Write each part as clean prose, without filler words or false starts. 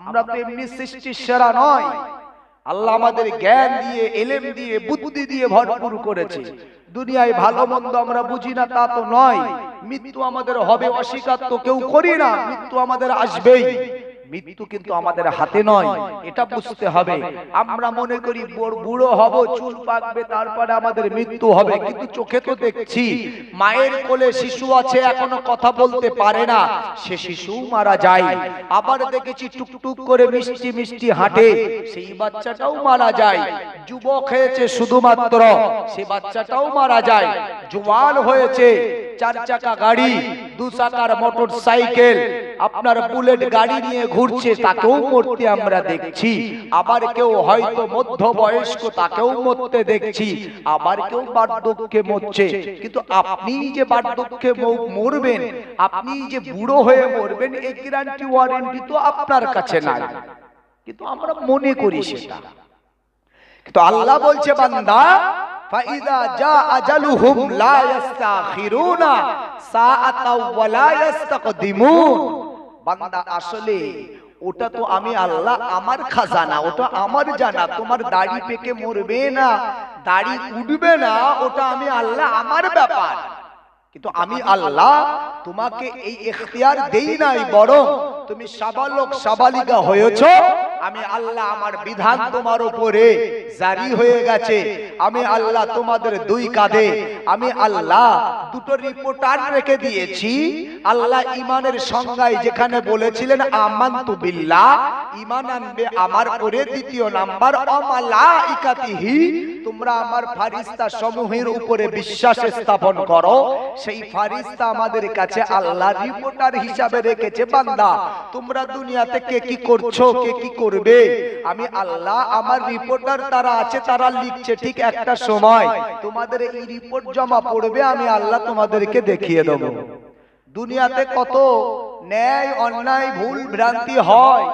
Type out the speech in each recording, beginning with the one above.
আমরা তো এমনি সৃষ্টির সেরা নয়। আল্লাহ আমাদের জ্ঞান দিয়ে, ইলম দিয়ে, বুদ্ধি দিয়ে ভরপুর করেছে। দুনিয়ায় ভালো মন্দ আমরা বুঝি না তা তো নয়। মৃত্যু আমাদের হবে, অস্বীকার তো কেউ করি না, মৃত্যু আমাদের আসবেই। মৃত্যু কিন্তু আমাদের হাতে নয়, এটা বুঝতে হবে। আমরা মনে করি বুড়ো হব, চুল পাকবে, তারপরে আমাদের মৃত্যু হবে, কিন্তু চোখে তো দেখছি মায়ের কোলে শিশু আছে, এখনো কথা বলতে পারে না, সে শিশু মারা যায়। আবার দেখেছি টুকটুক করে মিষ্টি মিষ্টি হাঁটে, সেই বাচ্চাটাও মারা যায়। যুবক হয়েছে শুধুমাত্র, সে বাচ্চাটাও মারা যায়। জওয়ান হয়েছে, 4 চাকা গাড়ি, 2 চাকার মোটর সাইকেল, আপনার বুলেট গাড়ি নিয়ে ঘুরছে, তাকেও মরতে আমরা দেখছি। আবার কেউ হয়তো মধ্যবয়স্ক, তাকেও মরতে দেখছি। আবার কেউ বার্ধক্যে মরছে। কিন্তু আপনি যে বার্ধক্যে মরবেন, আপনি যে বুড়ো হয়ে মরবেন, এই গ্যারান্টি ওয়ারেন্টি তো আপনার কাছে নাই, কিন্তু আমরা মনে করি সেটা। কিন্তু আল্লাহ বলছে, বান্দা ফাইদা জা আজালুহুম লা ইস্তাখিরুনা সাআতাও ওয়া লা ইস্তাকদিমুন। বান্দা আসলে ওটা তো আমি আল্লাহ, আমার খাজানা, ওটা আমার জানা। তোমার দাড়ি পেকে মরবে না, দাড়ি উঠবে না, ওটা আমি আল্লাহ, আমার ব্যাপার। কিন্তু আমি আল্লাহ তোমাকে এই ইখতিয়ার দেই নাই, বরং তুমি সাবালক সাবালিকা হয়েছো, আমি আল্লাহ আমার বিধান তোমার উপরে জারি হয়ে গেছে। আমি আল্লাহ তোমাদের 2 কাঁধে আমি আল্লাহ 2টো রিপোর্টার রেখে দিয়েছি। আল্লাহ ঈমানের সংজ্ঞায় যেখানে বলেছিলেন আমানতু বিল্লাহ, ঈমান আনবে আমার করে, দ্বিতীয় নাম্বার অমালাইকাতিহি, তোমরা আমার ফারিস্তা সমূহের উপরে বিশ্বাস স্থাপন করো। সেই ফারিস্তা আমাদের কাছে আল্লাহ রিপোর্টার হিসাবে রেখেছে। বান্দা তোমরা দুনিয়াতে কে কি করছো, কে কি করবে, আমি আল্লাহ আমার রিপোর্টার তারা আছে, তারা লিখছে। ঠিক একটা সময় তোমাদের এই রিপোর্ট জমা পড়বে, আমি আল্লাহ তোমাদেরকে দেখিয়ে দেব। দুনিয়াতে কত ন্যায় অন্যায় ভুল ভ্রান্তি হয়,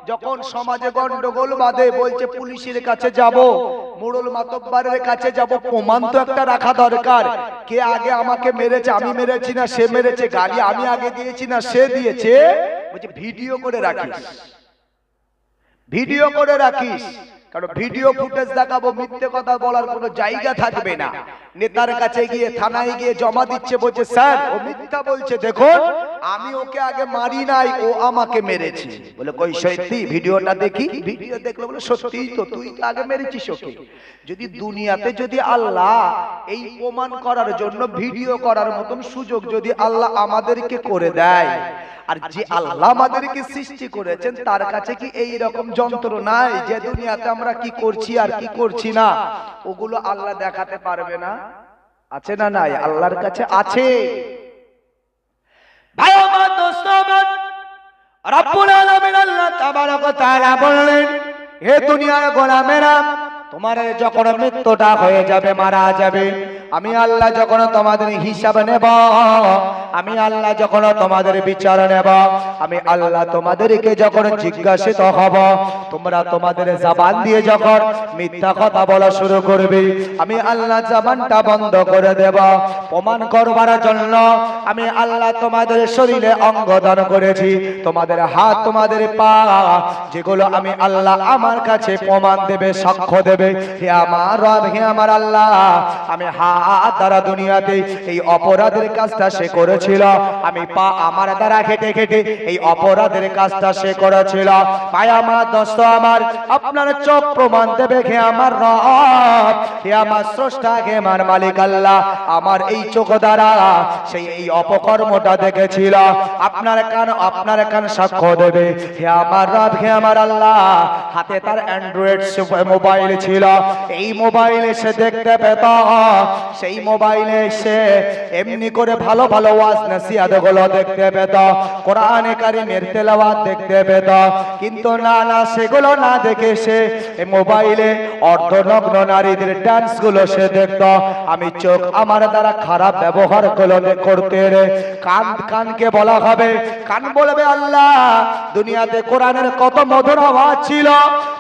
যখন সমাজে গন্ডগোল বাঁধে, বলছে পুলিশের কাছে যাব, মোড়ল মাতব্বরের কাছে যাব, প্রমাণ তো একটা রাখা দরকার। কে আগে আমাকে মেরেছে, আমি মেরেছি না সে মেরেছে, গালি আমি আগে দিয়েছি না সে দিয়েছে, বলছে ভিডিও করে রাখিস, ভিডিও করে রাখিস। কারণ ভিডিও ফুটেজ দেখাবো, মিথ্যে কথা বলার কোনো জায়গা থাকবে না। নেতার কাছে গিয়ে, থানায় গিয়ে জমা দিচ্ছে, বলছে স্যার ও মিথ্যা বলছে, দেখুন আমি ওকে আগে মারি নাই, ও আমাকে মেরেছে। বলে কই সত্যি, ভিডিওটা দেখি। ভিডিও দেখলো, বলে সত্যিই তো, তুই তো আগে মেরেছিস ওকে। যদি দুনিয়াতে যদি আল্লাহ এই প্রমাণ করার জন্য ভিডিও করার মতন সুযোগ যদি আল্লাহ আমাদেরকে করে দেয়, আর যে আল্লাহ আমাদেরকে সৃষ্টি করেছেন তার কাছে কি এই রকম যন্ত্র নাই যে দুনিয়াতে আমরা কি করছি আর কি করছি না ওগুলো আল্লাহ দেখাতে পারবে না? আছে না নাই? আল্লাহর কাছে আছে। ভাই আমার, দোস্ত আমার, রব্বুল আলামিন আল্লাহ তাবারক ওয়া তাআলা বললেন, হে দুনিয়ার গোলামেরা, তোমার যখন মৃত্যুটা হয়ে যাবে, মারা যাবে, আমি আল্লাহ যখন তোমাদের হিসাব নেব, আমি আল্লাহ যখন তোমাদের বিচার নেব, আমি আল্লাহ তোমাদেরকে যখন জিজ্ঞাসিত হব, তোমরা তোমাদের জবান দিয়ে যখন মিথ্যা কথা বলা শুরু করবে, আমি আল্লাহ জবানটা বন্ধ করে দেব। প্রমাণ করবার জন্য আমি আল্লাহ তোমাদের শরীরে অঙ্গ দান করেছি, তোমাদের হাত, তোমাদের পা, যেগুলো আমি আল্লাহ আমার কাছে প্রমাণ দেবে, সাক্ষ্য দেবে, হে আমার রব, হে আমার আল্লাহ, আমি হাত দ্বারা দুনিয়াতে এই অপরাধের কাজটা সে করেছিল, আমি পা আমার দ্বারা খেটে খেটে এই অপরাধের কাজটা সে করেছিল। ভাই আমার, দোস্ত আমার, আপনার চোখ প্রমাণ দেবে, হে আমার রব, হে আমার স্রষ্টা, হে আমার মালিক আল্লাহ, আমার এই চোখ দ্বারা সেই এই অপকর্মটা দেখেছিল। আপনার কান সাক্ষ্য দেবে, হে আমার রব, হে আমার আল্লাহ, হাতে তার অ্যান্ড্রয়েড মোবাইল ছিল, এই মোবাইলে সে দেখতে পেত, সেই মোবাইলে সে এমনি করে ভালো ভালো ওয়াজ নসিহত গুলো দেখতে পেত, কোরআনে কারীমের তেলাওয়াত দেখতে পেত। কিন্তু না, সেগুলো না দেখে সে এই মোবাইলে অর্ধনগ্ন নারীদের ডান্স গুলো সে দেখত। আমি চোখ আমার দ্বারা খারাপ ব্যবহার গুলো করতে রে, কানকে বলা হবে, কান বলবে আল্লাহ দুনিয়াতে কোরআনের কত মধুর আওয়াজ ছিল,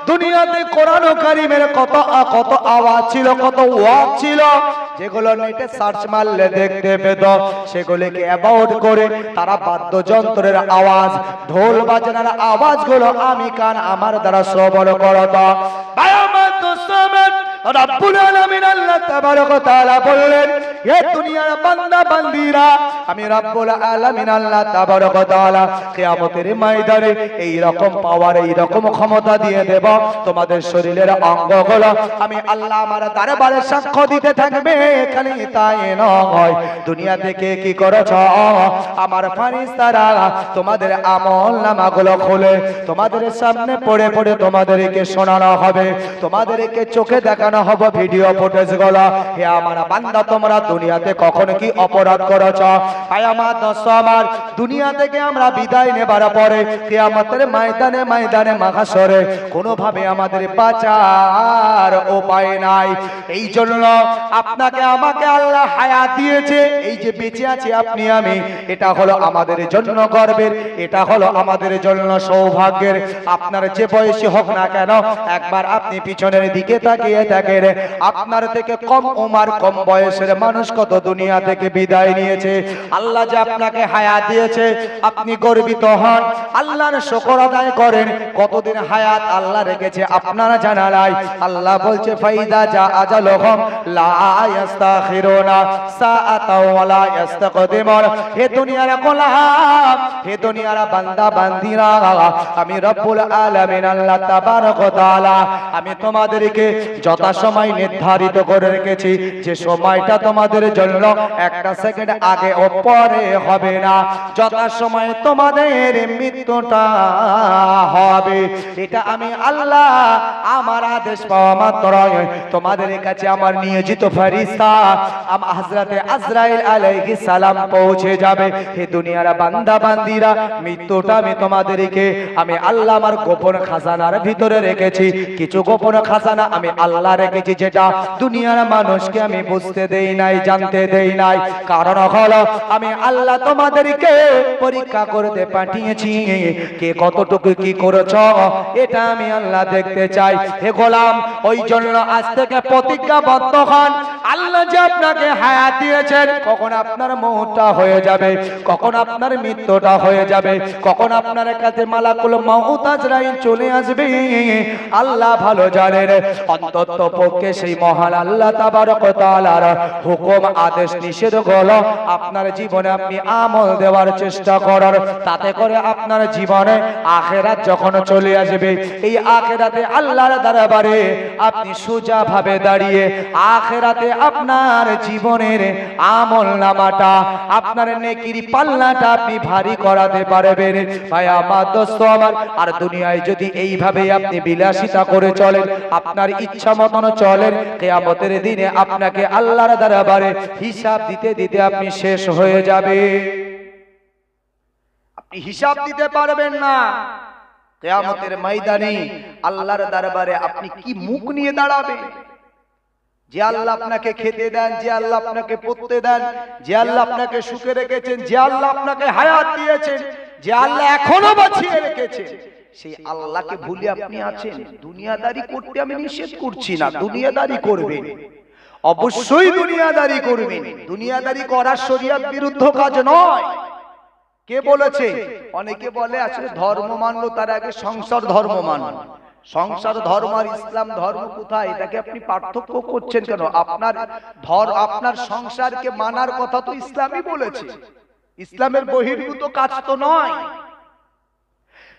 দুনিয়াতে কোরআন কারীমের কত কত আওয়াজ ছিল, কত ওয়াজ ছিল, যেগুলো নেটে সার্চ মারলে দেখতে পেত। সেগুলোকে অ্যাবাউট করে তারা বাদ্যযন্ত্রের আওয়াজ, ঢোল বাজনার আওয়াজগুলো আমি কান আমার দ্বারা শ্রবণ করত। ভাই আমার দোস্ত, রব্বুল আলামিন আল্লাহ তাবারক ওয়া তাআলা বললেন, হে দুনিয়ার বান্দা বান্দীরা, আমি রব্বুল আলামিন আল্লাহ তাবারক ওয়া তাআলা কিয়ামতের ময়দানে এই রকম পাওয়ার, এই রকম ক্ষমতা দিয়ে দেব, তোমাদের শরীরের অঙ্গগুলো আমি আল্লাহ আমার দরবারে সাক্ষ্য দিতে থাকবে। খালি তাই নয়, দুনিয়া থেকে কি করেছ আমার ফেরেশতারা তোমাদের আমলনামাগুলো খুলে তোমাদের সামনে পড়ে পড়ে তোমাদেরকে শোনানো হবে, তোমাদেরকে চোখে দেখানো হবে ভিডিও ফুটেজ গুলো। হে আমার বান্দা, তোমরা দুনিয়াতে কখন কি অপরাধ করেছ? ভাই আমার দোস্ত আমার, দুনিয়া থেকে আমরা বিদায় নেবার পরে কিয়ামতের ময়দানে ময়দানে মাহশরে কোনোভাবে আমাদের বাঁচার উপায় নাই। এই জন্য আপনাকে আমাকে আল্লাহ হায়াত দিয়েছে, এই যে বেঁচে আছি আপনি আমি, এটা হলো আমাদের জন্য গর্বের, এটা হলো আমাদের জন্য সৌভাগ্যের। আপনার যে বয়সী হোক না কেন, একবার আপনি পিছনের দিকে তাকিয়ে দেখেন, আপনার থেকে কম উমার, কম বয়সের মানুষ কত দুনিয়া থেকে বিদায় নিয়েছে। আল্লাহ যে আপনাকে হায়াত দিয়েছে, আপনি গর্বিত হন, আল্লাহর শুকর আদায় করেন। কতদিন হায়াত আল্লাহ রেখেছে আপনারা জানা নাই। আল্লাহ বলছে, ফাইদা যা আজালুহুম লা ইস্তাখিরুনা সাআতাও ওয়া লা ইস্তাকদিমুন। হে দুনিয়ার গোলাম, হে দুনিয়ার বান্দা বান্দিরা, আমি রব্বুল আলামিন আল্লাহ তাবারক ওয়া তাআলা আমি তোমাদেরকে যথাসময় নির্ধারিত করে রেখেছি, যে সময়টা তোমাদের জন্য একটা সেকেন্ড আগে ও পরে হবে না। যথাসময়ে তোমাদের মৃত্যুটা হবে, এটা আমি আল্লাহ আমার আদেশ পাওয়া মাত্র তোমাদের কাছে আমার নিয়োজিত ফেরেশতা হযরতে আজরাইল আলাইহিস সালাম পৌঁছে যাবে। হে দুনিয়ার বান্দা বান্দিরা, মৃত্যুটা আমি তোমাদেরকে আমি আল্লাহ আমার গোপন খাজানার ভিতরে রেখেছি। কিছু গোপন খাজানা আমি আল্লাহ রেখেছি, যেটা দুনিয়ার মানুষকে আমি বুঝতে দেই নাই, জানতে দেই নাই। কারণ হলো আমি আল্লাহ তোমাদেরকে পরীক্ষা করতে পাঠিয়েছি, কে কতটুকু কি করেছ এটা আমি আল্লাহ দেখতে চাই। হে গোলাম, ওই জন্য আজ থেকে প্রতিজ্ঞাবদ্ধ হন, আল্লাহ যে আপনাকে হায়াত দিয়েছেন, কখন আপনার মওতটা হয়ে যাবে, কখন আপনার মৃত্যুটা হয়ে যাবে, কখন আপনার কাছে মালাকুল মউত আজরাইল চলে আসবে, আল্লাহ ভালো জানেন। অন্তত পক্ষে সেই মহান আল্লাহ তাবারক ওয়া তাআলার হুকুম, আদেশ, নিষেধ গুলো আপনার জীবনে আপনি আমল দেওয়ার চেষ্টা করার, তাতে করে আপনার জীবনে আখিরাত যখন চলে আসবে, এই আখিরাতে আল্লাহর দরবারে আপনি সোজা ভাবে দাঁড়িয়ে আখিরাতে আপনার জীবনের আমলনামাটা, আপনার নেকির পাল্লাটা আপনি ভারী করাতে পারবেন। ভাই আমার দোস্ত আমার, আর দুনিয়ায় যদি এইভাবে আপনি বিলাসিতা করে চলেন, আপনার ইচ্ছা মতন চলেন, কিয়ামতের দিনে আপনাকে আল্লাহর দরবারে হিসাব দিতে দিতে আপনি শেষ হয়ে যাবে, আপনি হিসাব দিতে পারবেন না। কিয়ামতের ময়দানে আল্লাহর দরবারে আপনি কি মুখ নিয়ে দাঁড়াবেন? যে আল্লাহ আপনাকে খেতে দেন, যে আল্লাহ আপনাকে পড়তে দেন, যে আল্লাহ আপনাকে সুখে রেখেছেন, যে আল্লাহ আপনাকে হায়াত দিয়েছেন, যে আল্লাহ এখনো বাঁচিয়ে রেখেছেন, সেই আল্লাহকে ভুলে আপনি আছেন। দুনিয়াদারি করতে আমি নিষেধ করছি না, দুনিয়াদারি করবেন, অবশ্যই দুনিয়াদারি করবেন। দুনিয়াদারি করার শরীয়ত বিরুদ্ধ কাজ নয়। কে বলেছে? অনেকে বলে আসলে ধর্ম মানলো তার আগে সংসার ধর্ম মানলো। সংসার ধর্ম আর ইসলাম ধর্ম কোথায়? এটাকে আপনি পার্থক্য করছেন কেন? আপনার সংসারকে মানার কথা তো ইসলামই বলেছে, ইসলামের বহির্ভূত কাজ তো নয়।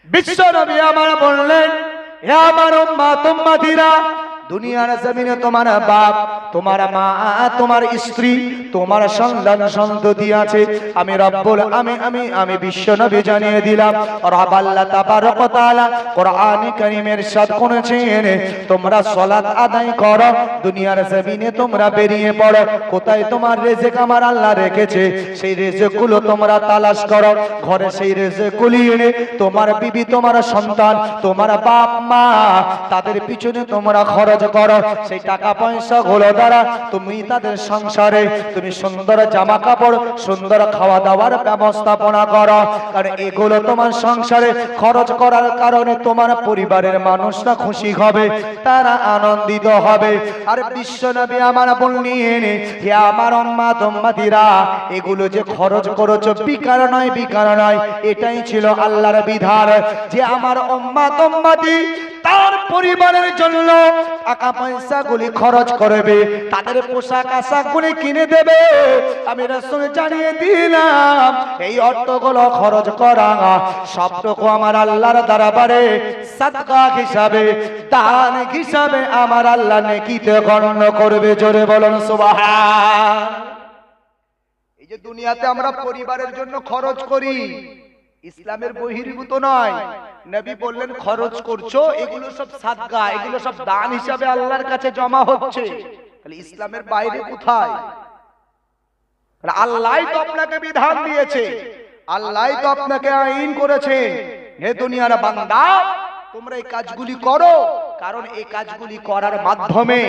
বিশ্ব নবী আমার বললেন, হে আমার উম্মাত উম্মতিরা, দুনিয়ার জমিনে তোমার বাপ, তোমার মা, তোমার স্ত্রী, তোমার সন্তান সন্ততি আছে। আমি রব্বুল আমি বিশ্ব নবী জানিয়ে দিলাম, রব আল্লাহ তাবারক ওয়া তাআলা কোরআনে কারীমের ইরশাদ করেছেন, তোমরা সালাত আদায় করো, দুনিয়ার জমিনে তোমরা বেরিয়ে পড়ো, কোথায় তোমার রিজিক আমার আল্লাহ রেখেছে সেই রিজিকগুলো তোমরা তালাশ করো, ঘরে সেই রিজিকগুলো এনে তোমার বিবি, তোমার সন্তান, তোমার বাপ মা, তাদের পিছনে তোমরা খরচ খরচ করো, সেই টাকা পয়সা গুলো দ্বারা তুমি তাদের সংসারে তুমি সুন্দর জামা কাপড়, সুন্দর খাওয়া দাওয়ার ব্যবস্থাপনা করো। কারণ এগুলো তোমার সংসারে খরচ করার কারণে তোমার পরিবারের মানুষরা খুশি হবে, তারা আনন্দিত হবে। আর বিশ্বনবী আমার বললেন, হে আমার উম্মত উম্মতিরা, এগুলো যে খরচ করেছো বিকার নয়, বিকার নয়, এটাই ছিল আল্লাহর বিধান যে আমার উম্মত উম্মতি তার পরিবারের জন্য টাকা পয়সা গুলি খরচ করবে, তাদের পোশাক আশাক গুলি কিনে দেবে। আমি রাসূল জানিয়ে দিলাম এই অর্থগুলো খরচ করা সবটুকু আমার আল্লাহর দরবারে সাদকা হিসাবে, দান হিসাবে আমার আল্লাহ নেকিতে গণ্য করবে। জোরে বলুন সুবহান। এই যে দুনিয়াতে আমরা পরিবারের জন্য খরচ করি, ইসলামের বহির্ভূত নয়। নবী বললেন খরচ করছো, এগুলো সব সাদকা, এগুলো সব দান হিসাবে আল্লাহর কাছে জমা হচ্ছে। তাহলে ইসলামের বাইরে কোথায়? আল্লাহই তো আপনাকে বিধান দিয়েছে, আল্লাহই তো আপনাকে আইন করেছে, হে দুনিয়ার বান্দা তোমরা এই কাজগুলি করো। কারণ এই কাজগুলি করার মাধ্যমে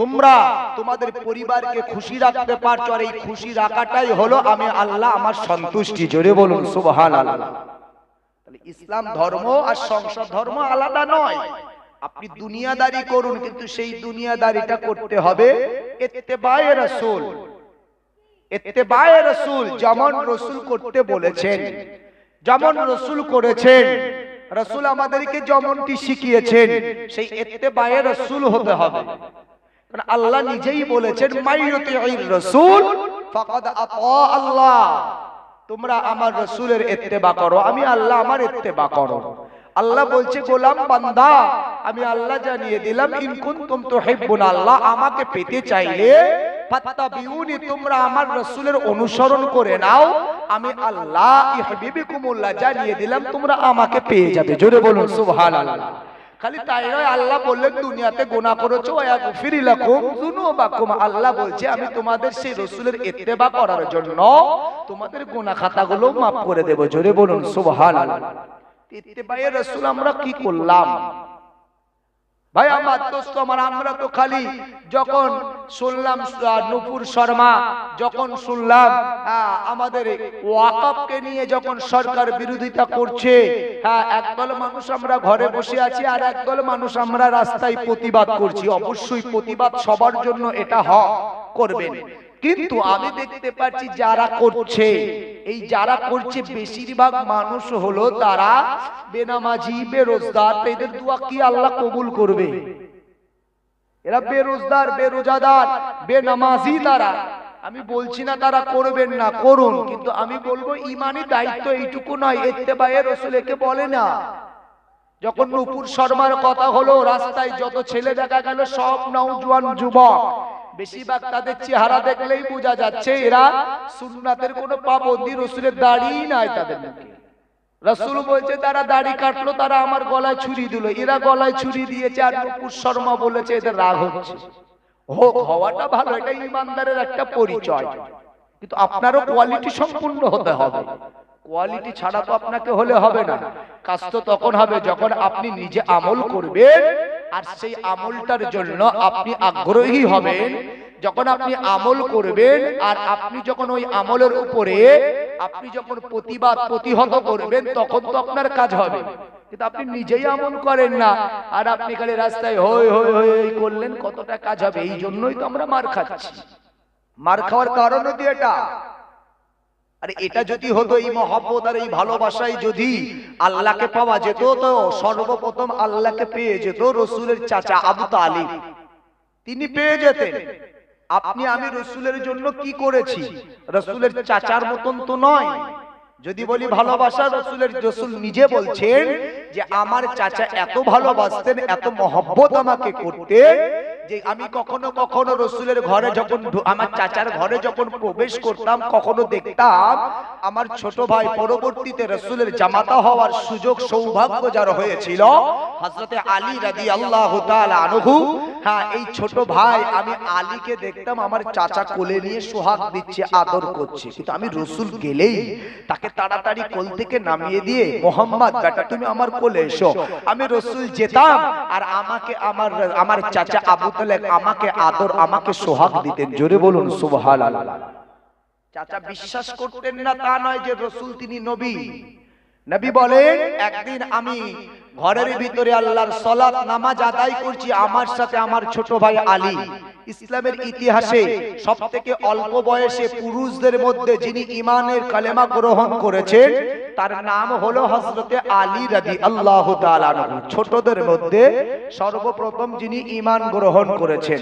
তোমরা তোমাদের পরিবারকে খুশি রাখতে পারছো, আর এই খুশি রাখাটাই হলো আমি আল্লাহ আমার সন্তুষ্টি। জোরে বলুন সুবহানাল্লাহ। তাহলে ইসলাম ধর্ম আর সংসার ধর্ম আলাদা নয়। আপনি দুনিয়াদারি করুন, কিন্তু সেই দুনিয়াদারিটা করতে হবে ইত্তেবায়ে রাসূল। ইত্তেবায়ে রাসূল যেমন রাসূল করতে বলেছেন, যেমন রাসূল করেছেন, রাসূল আমাদেরকে যেমনটি শিখিয়েছেন, সেই ইত্তেবায়ে রাসূল হতে হবে। কারণ আল্লাহ নিজেই বলেছেন, মাইয়ুতিউর রাসূল ফাকাদ আতা আল্লাহ। তোমরা আমার রাসূলের ইত্তেবা করো, আমি আল্লাহ আমার ইত্তেবা করো। আল্লাহ বলছে, গোলাম বান্দা আমি আল্লাহ জানিয়ে দিলাম, ইন কুনতুম তুহিব্বুনা আল্লাহ, আমাকে পেতে চাইলে ফাত্তাবিউনি, তোমরা আমার রাসূলের অনুসরণ করে নাও, আমি আল্লাহ ইউহিব্বুকুমুল্লাহ জানিয়ে দিলাম, তোমরা আমাকে পেয়ে যাবে। জোরে বলুন সুবহানাল্লাহ। খালি তাই নয়, আল্লাহ বললেন দুনিয়াতে গুনাহ করেছো ওয়াগফির লাকুম যুনুবাকুম, আল্লাহ বলছে আমি তোমাদের সেই রাসূলের ইত্তেবা করার জন্য তোমাদের গুনাহ খাতাগুলো maaf করে দেব। জোরে বলুন সুবহানাল্লাহ। ইত্তেবায়ে রাসূল আমরা কি করলাম ভাই? আমার দোস্ত আমার, আমরা তো খালি যখন শুনলাম নূপুর শর্মা, যখন শুনলাম আমাদের ওয়াকফকে নিয়ে যখন সরকার বিরোধিতা করছে, একদল মানুষ আমরা ঘরে বসে আছি, আর একদল মানুষ আমরা রাস্তায় প্রতিবাদ করছি। অবশ্যই প্রতিবাদ সবার জন্য এটা করবেন, কিন্তু আমি দেখতে পাচ্ছি যারা করছে, এই যারা করছে বেশিরভাগ মানুষ হলো তারা বেনামাজি, বেরোজগার। এদের দোয়া কি আল্লাহ কবুল করবে? এরা বেরোজগার, বেরোজাদার, বেনামাজি তারা। আমি বলছি না তারা করবেন না, করুন, কিন্তু আমি বলবো ইমানি দায়িত্ব এইটুকু নয়, ইত্তেবায়ে রাসূল একে বলে না। যখন নূপুর শর্মার কথা হলো, রাস্তায় যত ছেলে দেখা গেল সব নওজোয়ান যুবক, বেশিরভাগ তাদের চেহারা দেখলেই বোঝা যাচ্ছে এরা সুন্নাতের কোনো পাবন্দি, রাসূলের দাড়ি নাই তাদের মুখে। রাসূল বলছে তারা দাড়ি কাটলো, তারা আমার গলায় ছুরি দিল, এরা গলায় ছুরি দিয়েছে, আর নূপুর শর্মা বলেছে এদের রাগ হচ্ছে। হোক, হওয়াটা ভালো, এটা ইমানদারের একটা পরিচয়, কিন্তু আপনারও কোয়ালিটি সম্পূর্ণ হতে হবে। কোয়ালিটি ছাড়া তো আপনাকে হলে হবে না। কাজ তো তখন হবে যখন আপনি নিজে আমল করবেন, আর সেই আমলটার জন্য আপনি আগ্রহী হবেন। যখন আপনি আমল করবেন, আর আপনি যখন ওই আমলের উপরে আপনি যখন প্রতিহত করবেন, তখন তো আপনার কাজ হবে। কিন্তু আপনি নিজেই আমল করেন না, আর আপনি খালি রাস্তায় হই হই হই করলেন, কতটা কাজ হবে? এই জন্যই তো আমরা মার খাচ্ছি। মার খাওয়ার কারণ হচ্ছে এটা। আর এটা যদি হতো, এই মহব্বত আর এই ভালোবাসায় যদি আল্লাহকে পাওয়া যেত, তো সর্বপ্রথম আল্লাহকে পেয়ে যেত রাসূলের চাচা আবু তালিব, তিনি পেয়ে যেতেন। আপনি আমি রাসূলের জন্য কি করেছি? রাসূলের চাচার মতন তো নয়। যদি বলি ভালোবাসা, রাসূল নিজে বলছেন যে আমার চাচা এত ভালোবাসতেন, এত মহব্বত আমাকে করতেন, যে আমি কখনো কখনো রাসূলের ঘরে যখন, আমার চাচার ঘরে যখন প্রবেশ করতাম, কখনো দেখতাম আমার ছোট ভাই পরবর্তীতে রাসূলের জামাতা হওয়ার সুযোগ সৌভাগ্য যার হয়েছিল, হযরতে আলী রাদিয়াল্লাহু তাআলা আনহু। হ্যাঁ, এই ছোট ভাই আমি আলীকে দেখতাম আমার চাচা কোলে নিয়ে সোহাগ দিচ্ছে, আদর করছে, কিন্তু আমি রাসূল গেলেই তাকে তাড়াতাড়ি কোল থেকে নামিয়ে দিয়ে, মোহাম্মদ বেটা তুমি আমার কোলে এসো। আমি রাসূল যেতাম আর আমাকে আমার চাচা আবু তালেব আমাকে আদর, আমাকে সোহাগ দিতেন। জোরে বলুন সুবহানাল্লাহ। চাচা বিশ্বাস করতেন না তা নয় যে রাসূল তিনি নবী। নবী বলেন, একদিন আমি ঘরের ভিতরে আল্লাহর সালাত নামাজ আদায় করছি, আমার সাথে আমার ছোট ভাই আলী। ইসলামের ইতিহাসে সবথেকে অল্প বয়সে পুরুষদের মধ্যে যিনি ঈমানের কালেমা গ্রহণ করেছেন তার নাম হলো হযরতে আলী রাদিয়াল্লাহু তাআলা আনহু। ছোটদের মধ্যে সর্বপ্রথম যিনি ঈমান গ্রহণ করেছেন।